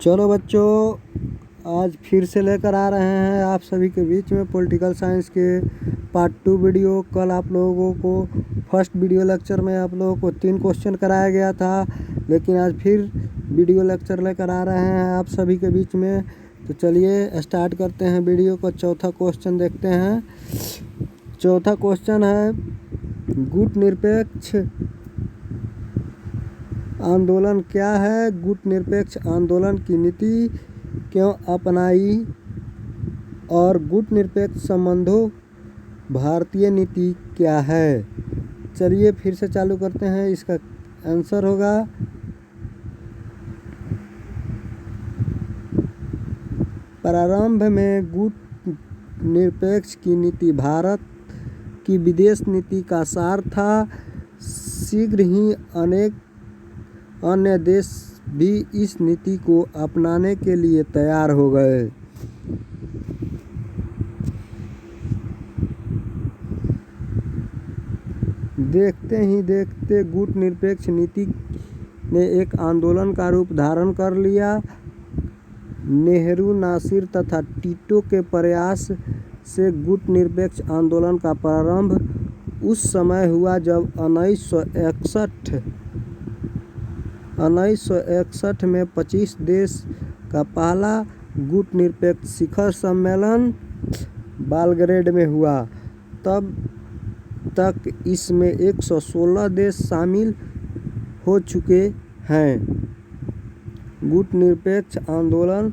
चलो बच्चों, आज फिर से लेकर आ रहे हैं आप सभी के बीच में पॉलिटिकल साइंस के पार्ट 2 वीडियो। कल आप लोगों को फर्स्ट वीडियो लेक्चर में आप लोगों को 3 क्वेश्चन कराया गया था, लेकिन आज फिर वीडियो लेक्चर लेकर आ रहे हैं आप सभी के बीच में। तो चलिए स्टार्ट करते हैं वीडियो को। चौथा क्वेश्चन देखते हैं। चौथा क्वेश्चन है, गुट निरपेक्ष आंदोलन क्या है? गुट निरपेक्ष आंदोलन की नीति क्यों अपनाई और गुट निरपेक्ष संबंधों भारतीय नीति क्या है? चलिए फिर से चालू करते हैं। इसका आंसर होगा प्रारंभ में गुट निरपेक्ष की नीति भारत की विदेश नीति का सार था। शीघ्र ही अनेक अन्य देश भी इस नीति को अपनाने के लिए तैयार हो गए। देखते ही देखते गुट निरपेक्ष नीति ने एक आंदोलन का रूप धारण कर लिया। नेहरू, नासिर तथा टीटो के प्रयास से गुट निरपेक्ष आंदोलन का प्रारंभ उस समय हुआ जब 1961 में 25 देश का पहला गुट निरपेक्ष शिखर सम्मेलन बेलग्रेड में हुआ। तब तक इसमें 116 देश शामिल हो चुके हैं। गुट निरपेक्ष आंदोलन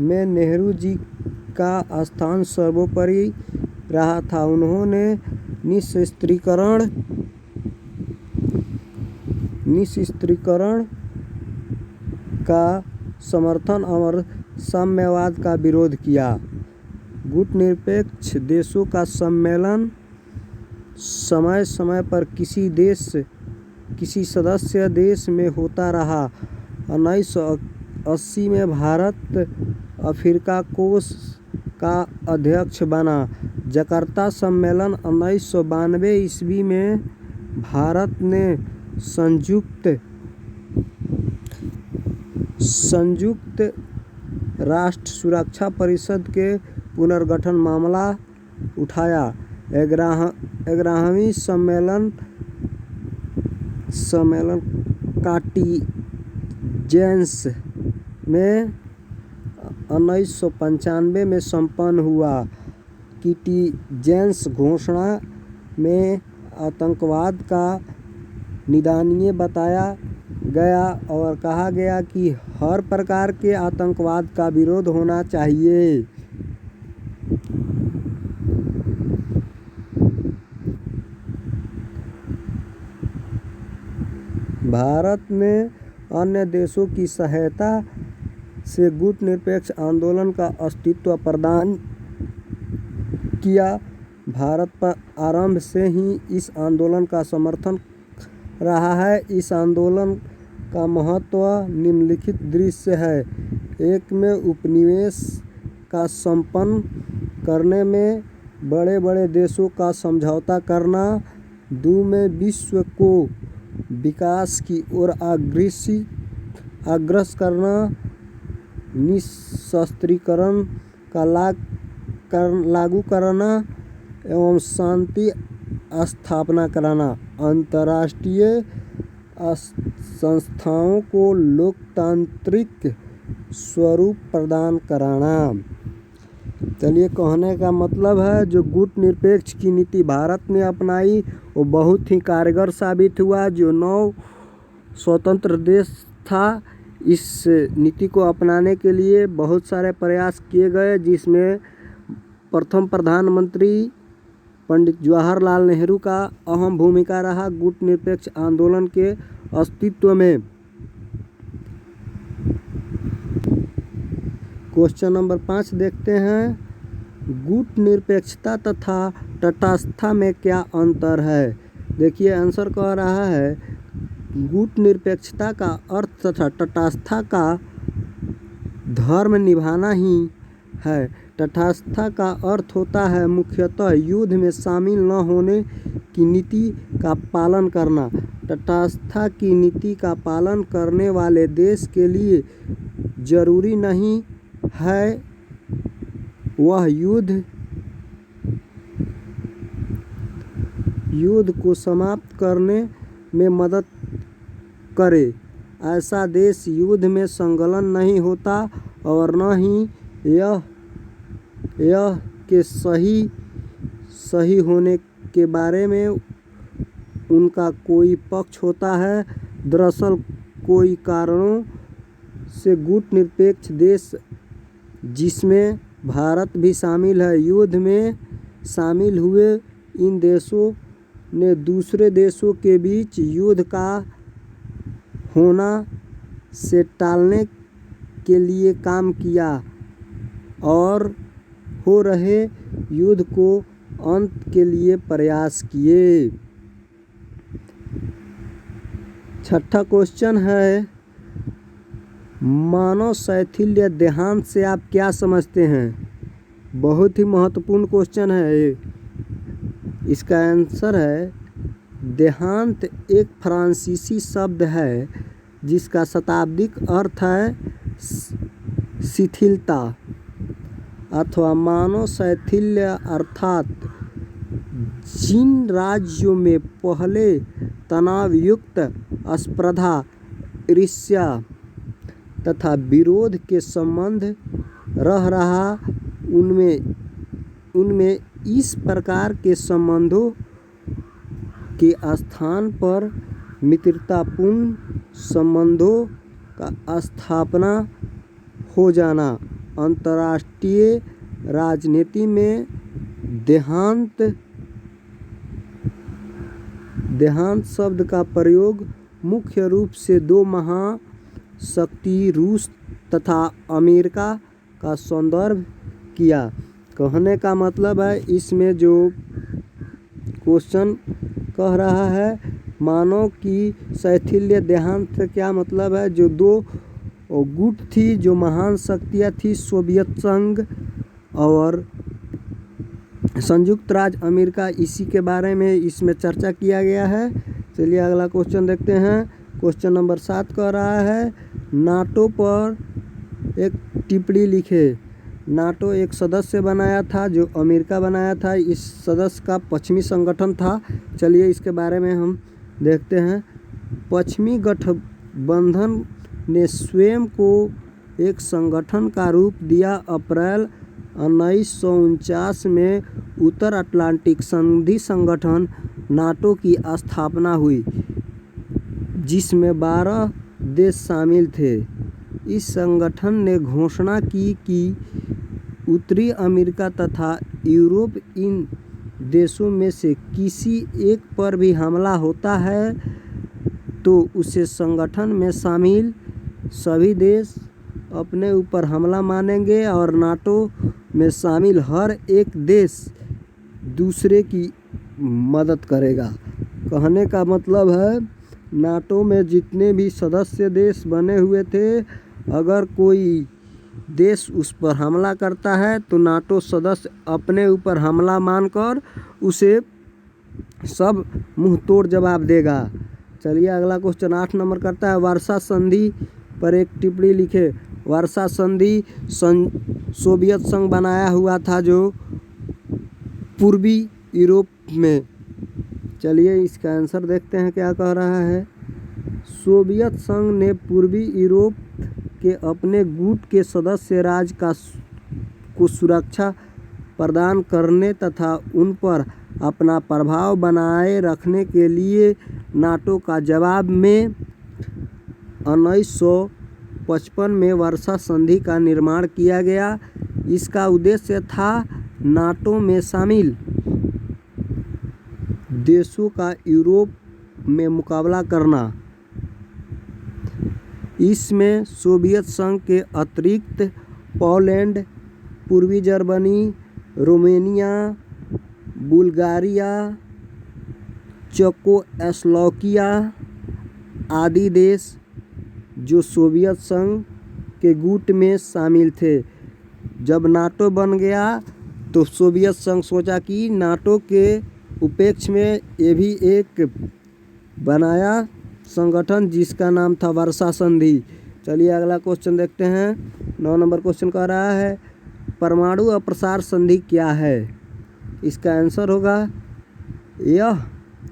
में नेहरू जी का स्थान सर्वोपरि रहा था। उन्होंने निःशस्त्रीकरण का समर्थन और साम्यवाद का विरोध किया। गुट निरपेक्ष देशों का सम्मेलन समय समय पर किसी सदस्य देश में होता रहा। 1980 में भारत अफ्रीका कोष का अध्यक्ष बना। जकार्ता सम्मेलन 1992 ईस्वी में भारत ने संयुक्त राष्ट्र सुरक्षा परिषद के पुनर्गठन मामला उठाया। 11वीं सम्मेलन कार्टिजेंस में 1995 में संपन्न हुआ। कार्टिजेंस घोषणा में आतंकवाद का निंदनीय बताया गया और कहा गया कि हर प्रकार के आतंकवाद का विरोध होना चाहिए। भारत ने अन्य देशों की सहायता से गुट निरपेक्ष आंदोलन का अस्तित्व प्रदान किया। भारत पर आरंभ से ही इस आंदोलन का समर्थन रहा है। इस आंदोलन का महत्व निम्नलिखित दृश्य है। 1 में उपनिवेश का संपन्न करने में बड़े बड़े देशों का समझौता करना। 2 में विश्व को विकास की ओर अग्रसर करना। निःशस्त्रीकरण का लागू करना एवं शांति स्थापना कराना। अंतर्राष्ट्रीय संस्थाओं को लोकतांत्रिक स्वरूप प्रदान कराना। चलिए, कहने का मतलब है जो गुट निरपेक्ष की नीति भारत ने अपनाई वो बहुत ही कारगर साबित हुआ। जो 9 स्वतंत्र देश था, इस नीति को अपनाने के लिए बहुत सारे प्रयास किए गए, जिसमें प्रथम प्रधानमंत्री पंडित जवाहरलाल नेहरू का अहम भूमिका रहा गुट निरपेक्ष आंदोलन के अस्तित्व में। क्वेश्चन नंबर 5 देखते हैं। गुट निरपेक्षता तथा तटस्थता में क्या अंतर है? देखिए, आंसर कह रहा है गुट निरपेक्षता का अर्थ तथा तटस्थता का धर्म निभाना ही है। तटस्थता का अर्थ होता है मुख्यतः युद्ध में शामिल न होने की नीति का पालन करना। तटस्थता की नीति का पालन करने वाले देश के लिए जरूरी नहीं है वह युद्ध को समाप्त करने में मदद करे। ऐसा देश युद्ध में संलग्न नहीं होता और न ही यह के सही होने के बारे में उनका कोई पक्ष होता है। दरअसल कई कारणों से गुटनिरपेक्ष देश, जिसमें भारत भी शामिल है, युद्ध में शामिल हुए। इन देशों ने दूसरे देशों के बीच युद्ध का होना से टालने के लिए काम किया और हो रहे युद्ध को अंत के लिए प्रयास किए। छठा क्वेश्चन है, मानव शैथिल्य देहांत से आप क्या समझते हैं? बहुत ही महत्वपूर्ण क्वेश्चन है। इसका आंसर है, देहांत एक फ्रांसीसी शब्द है जिसका शाब्दिक अर्थ है शिथिलता अथवा मानव शैथिल्य, अर्थात जिन राज्यों में पहले तनावयुक्त स्पर्धा, ईर्ष्या तथा विरोध के संबंध रह रहा, उनमें इस प्रकार के संबंधों के स्थान पर मित्रतापूर्ण संबंधों का स्थापना हो जाना। अंतर्राष्ट्रीय राजनीति में देहांत शब्द का प्रयोग मुख्य रूप से दो महाशक्ति रूस तथा अमेरिका का संदर्भ किया। कहने का मतलब है, इसमें जो क्वेश्चन कह रहा है, मानव की शैथिल्य देहांत से क्या मतलब है, जो दो गुट थी, जो महान शक्तियाँ थी, सोवियत संघ और संयुक्त राज्य अमेरिका, इसी के बारे में इसमें चर्चा किया गया है। चलिए अगला क्वेश्चन देखते हैं। क्वेश्चन नंबर 7 कह रहा है, नाटो पर एक टिप्पणी लिखे। नाटो एक सदस्य बनाया था जो अमेरिका बनाया था। इस सदस्य का पश्चिमी संगठन था। चलिए इसके बारे में हम देखते हैं। पश्चिमी गठबंधन ने स्वयं को एक संगठन का रूप दिया। अप्रैल 1949 में उत्तर अटलांटिक संधि संगठन नाटो की स्थापना हुई, जिसमें 12 देश शामिल थे। इस संगठन ने घोषणा की कि उत्तरी अमेरिका तथा यूरोप, इन देशों में से किसी एक पर भी हमला होता है तो उसे संगठन में शामिल सभी देश अपने ऊपर हमला मानेंगे और नाटो में शामिल हर एक देश दूसरे की मदद करेगा। कहने का मतलब है, नाटो में जितने भी सदस्य देश बने हुए थे, अगर कोई देश उस पर हमला करता है तो नाटो सदस्य अपने ऊपर हमला मानकर उसे सब मुंह तोड़ जवाब देगा। चलिए अगला क्वेश्चन 8 नंबर करता है, वर्सा संधि पर एक टिप्पणी लिखे। वर्सा संधि सोवियत संघ बनाया हुआ था जो पूर्वी यूरोप में। चलिए इसका आंसर देखते हैं क्या कह रहा है। सोवियत संघ ने पूर्वी यूरोप के अपने गुट के सदस्य राज्य को सुरक्षा प्रदान करने तथा उन पर अपना प्रभाव बनाए रखने के लिए नाटो का जवाब में 1955 में वर्सा संधि का निर्माण किया गया। इसका उद्देश्य था नाटो में शामिल देशों का यूरोप में मुकाबला करना। इसमें सोवियत संघ के अतिरिक्त पोलैंड, पूर्वी जर्मनी, रोमेनिया, बुल्गारिया, चेकोस्लोवाकिया आदि देश जो सोवियत संघ के गुट में शामिल थे। जब नाटो बन गया तो सोवियत संघ सोचा कि नाटो के उपेक्ष में ये भी एक बनाया संगठन जिसका नाम था वर्सा संधि। चलिए अगला क्वेश्चन देखते हैं। 9 नंबर क्वेश्चन कह रहा है परमाणु अप्रसार संधि क्या है। इसका आंसर होगा यह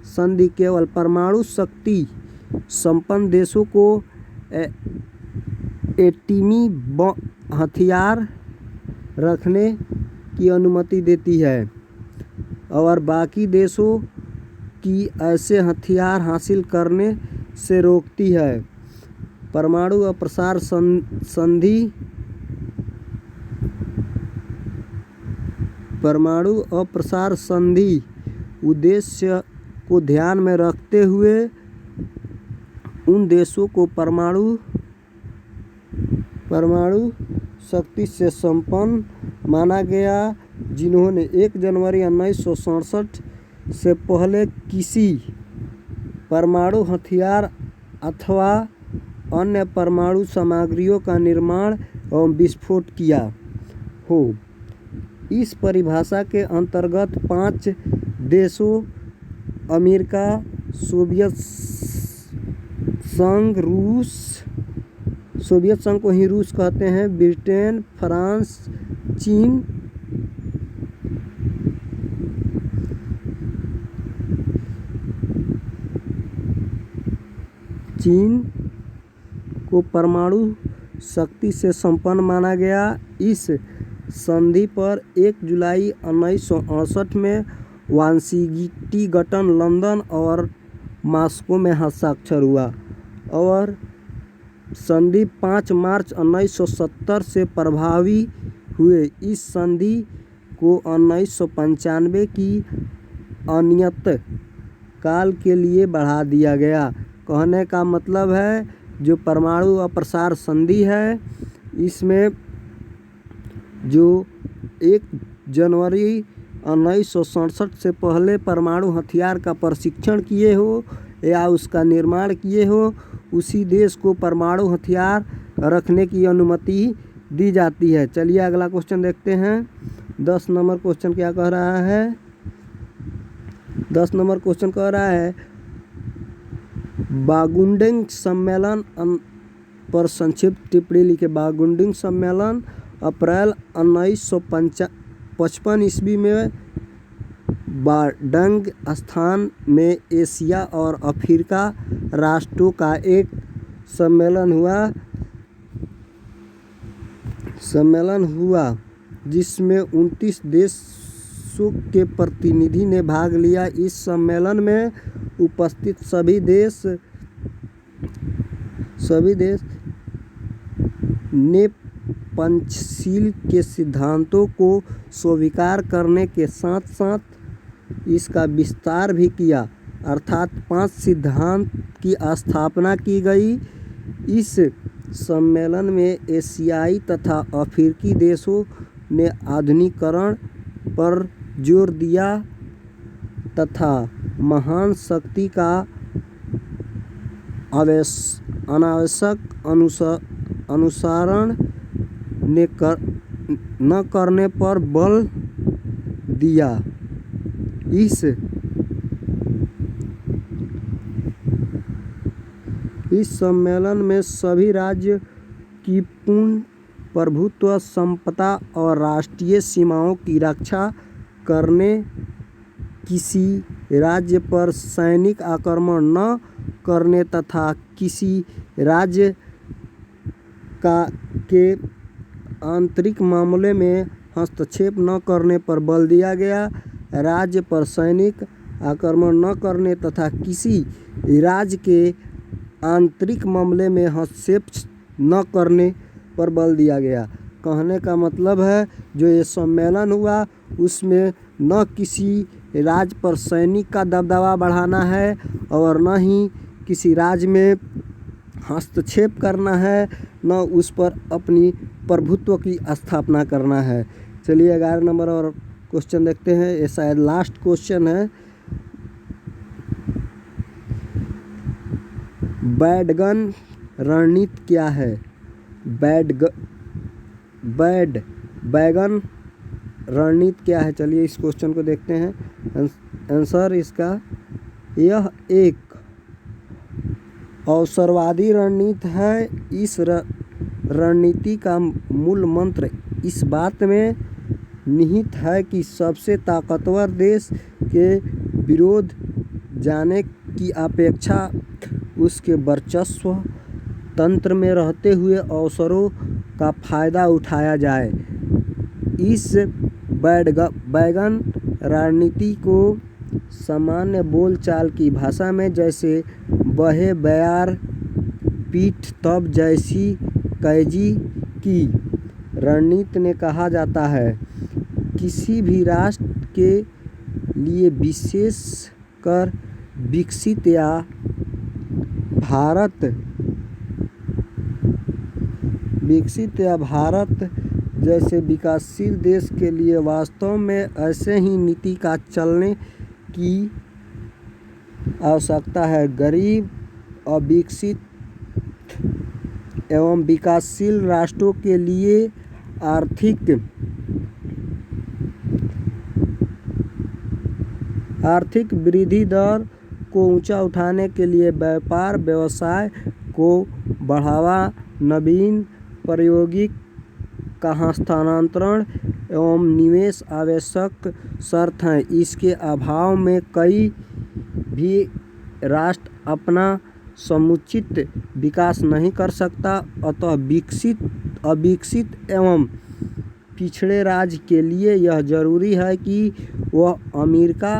संधि केवल परमाणु शक्ति संपन्न देशों को एटमी हथियार रखने की अनुमति देती है और बाकी देशों की ऐसे हथियार हासिल करने से रोकती है। परमाणु अप्रसार संधि उद्देश्य को ध्यान में रखते हुए उन देशों को परमाणु शक्ति से संपन्न माना गया जिन्होंने 1 जनवरी 1967 से पहले किसी परमाणु हथियार अथवा अन्य परमाणु सामग्रियों का निर्माण एवं विस्फोट किया हो। इस परिभाषा के अंतर्गत 5 देशों अमेरिका, सोवियत संघ को ही रूस कहते हैं, ब्रिटेन, फ्रांस, चीन को परमाणु शक्ति से संपन्न माना गया। इस संधि पर 1 जुलाई 1968 में वाशिंगटन, लंदन और मॉस्को में हस्ताक्षर हुआ और संधि 5 मार्च 1970 से प्रभावी हुए। इस संधि को 1995 की अनियत काल के लिए बढ़ा दिया गया। कहने का मतलब है जो परमाणु अप्रसार संधि है इसमें जो 1 जनवरी 1967 से पहले परमाणु हथियार का परीक्षण किए हो या उसका निर्माण किए हो उसी देश को परमाणु हथियार रखने की अनुमति दी जाती है। चलिए अगला क्वेश्चन देखते हैं। 10 नंबर क्वेश्चन क्या कह रहा है। 10 नंबर क्वेश्चन कह रहा है बागुंडिंग सम्मेलन पर संक्षिप्त टिप्पणी लिखे। बागुंडिंग सम्मेलन अप्रैल 1955 ईस्वी में बाडंग स्थान में एशिया और अफ्रीका राष्ट्रों का एक सम्मेलन हुआ जिसमें 29 देशों के प्रतिनिधि ने भाग लिया। इस सम्मेलन में उपस्थित सभी देश ने पंचशील के सिद्धांतों को स्वीकार करने के साथ साथ इसका विस्तार भी किया, अर्थात 5 सिद्धांत की स्थापना की गई। इस सम्मेलन में एशियाई तथा अफ्रीकी देशों ने आधुनिकीकरण पर जोर दिया तथा महान शक्ति का अनावश्यक अनुसरण न करने पर बल दिया। इस सम्मेलन में सभी राज्य की पूर्ण प्रभुत्व, समता और राष्ट्रीय सीमाओं की रक्षा करने, किसी राज्य पर सैनिक आक्रमण न करने तथा किसी राज्य के आंतरिक मामले में हस्तक्षेप न करने पर बल दिया गया। राज्य पर सैनिक आक्रमण न करने तथा किसी राज्य के आंतरिक मामले में हस्तक्षेप न करने पर बल दिया गया। कहने का मतलब है जो ये सम्मेलन हुआ उसमें न किसी राज्य पर सैनिक का दबदबा बढ़ाना है और न ही किसी राज्य में हस्तक्षेप करना है, न उस पर अपनी प्रभुत्व की स्थापना करना है। चलिए 11 नंबर और क्वेश्चन देखते हैं। ये शायद लास्ट क्वेश्चन है। बैडगन रणनीति क्या है। बैगन रणनीति क्या है। चलिए इस क्वेश्चन को देखते हैं। आंसर इसका यह एक अवसरवादी रणनीति है। इस रणनीति का मूल मंत्र इस बात में निहित है कि सबसे ताकतवर देश के विरोध जाने की अपेक्षा उसके वर्चस्व तंत्र में रहते हुए अवसरों का फायदा उठाया जाए। इस बैगन रणनीति को सामान्य बोलचाल की भाषा में जैसे बहे बयार पीठ तब जैसी कैजी की रणनीति ने कहा जाता है। किसी भी राष्ट्र के लिए विशेषकर विकसित या भारत जैसे विकासशील देश के लिए वास्तव में ऐसे ही नीति का चलने की आवश्यकता है। गरीब अविकसित एवं विकासशील राष्ट्रों के लिए आर्थिक वृद्धि दर को ऊंचा उठाने के लिए व्यापार व्यवसाय को बढ़ावा, नवीन प्रौद्योगिकी का हस्तांतरण एवं निवेश आवश्यक शर्त हैं। इसके अभाव में कोई भी राष्ट्र अपना समुचित विकास नहीं कर सकता। अतः अविकसित एवं पिछड़े राज्य के लिए यह जरूरी है कि वह अमेरिका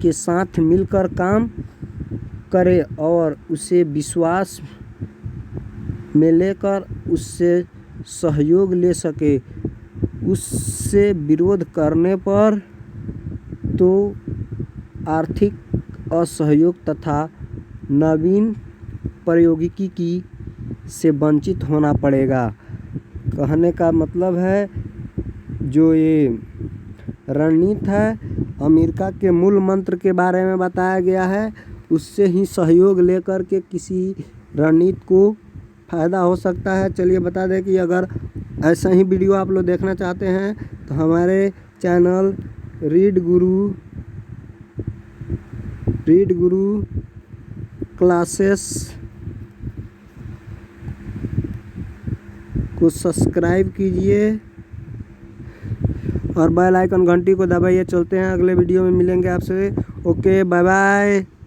के साथ मिलकर काम करे और उसे विश्वास में लेकर उससे सहयोग ले सके। उससे विरोध करने पर तो आर्थिक असहयोग तथा नवीन प्रौद्योगिकी से वंचित होना पड़ेगा। कहने का मतलब है जो ये रणनीति है अमेरिका के मूल मंत्र के बारे में बताया गया है। उससे ही सहयोग लेकर के किसी रणनीति को फ़ायदा हो सकता है। चलिए बता दें कि अगर ऐसा ही वीडियो आप लोग देखना चाहते हैं तो हमारे चैनल रीड गुरु क्लासेस को सब्सक्राइब कीजिए और बेल आइकन घंटी को दबाइए। चलते हैं अगले वीडियो में मिलेंगे आपसे। Okay, bye bye.